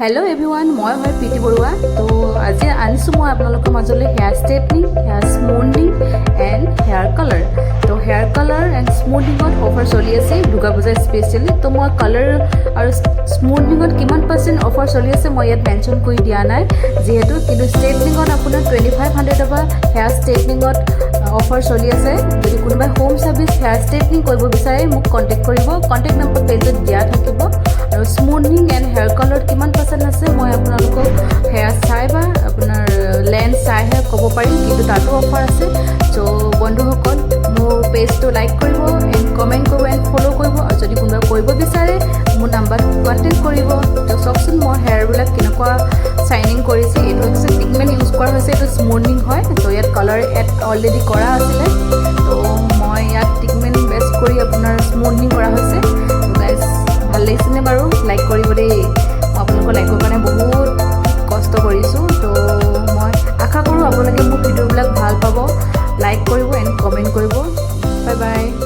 Hello everyone, মই হয় প্ৰীতি বৰুৱা। তো আজি আনিছো মই আপোনালোকৰ মাজলৈ hair straightening, hair smoothing and hair colour. তো হেয়াৰ কালাৰ এণ্ড স্মুথনিঙত অফাৰ চলি আছে দুৰ্গা পূজা স্পেচিয়েলি। তো মই কালাৰ আৰু স্মুথনিঙত কিমান % অফাৰ চলি আছে মই ইয়াত মেনশ্যন কৰি দিয়া নাই যিহেতু, কিন্তু ষ্ট্ৰেটনিঙত আপোনাৰ 2500 টকা হেয়াৰ ষ্ট্ৰেটনিঙত অফাৰ চলি আছে। যদি কোনোবাই হোম ছাৰ্ভিচ হেয়াৰ ষ্ট্ৰেটনিং কৰিব বিচাৰে মোক কণ্টেক্ট কৰিব, কণ্টেক্ট নম্বৰ পেজত দিয়া থাকিব। আৰু স্মুথনিং এণ্ড হেয়াৰ কালাৰত কিমান % আছে মই আপোনালোকক হেয়াৰ চাই বা আপোনাৰ লেন্স চাইহে ক'ব পাৰিম, কিন্তু তাতো অফাৰ আছে। চ' বন্ধুসকল মোৰ পেজটো লাইক কৰিব এণ্ড কমেণ্ট কৰিব এণ্ড ফ'ল' কৰিব, আৰু যদি কোনোবাই কৰিব বিচাৰে মোৰ নাম্বাৰত কণ্টেক্ট কৰিব। তো চাওকচোন মই হেয়াৰবিলাক কেনেকুৱা শ্বাইনিং কৰিছে। এইটো একচুৱেলি ট্ৰিটমেণ্ট ইউজ কৰা হৈছে, এইটো স্মুথনিং হয়। তো ইয়াত কালাৰ এড অলৰেডি কৰা আছিলে, তো মই ইয়াত ট্ৰিটমেণ্ট বেষ্ট কৰি আপোনাৰ স্মুথনিং কৰা হৈছে। তো গাইজ ভাল লাগিছেনে বাৰু? লাইক কৰিব দেই, মই আপোনালোকৰ লাইকৰ কাৰণে বহুত কষ্ট কৰিছোঁ। তো মই আশা কৰোঁ আপোনালোকে মোৰ ভিডিঅ'বিলাক ভাল পাব, লাইক কৰিব এণ্ড কমেণ্ট কৰিব। Bye bye.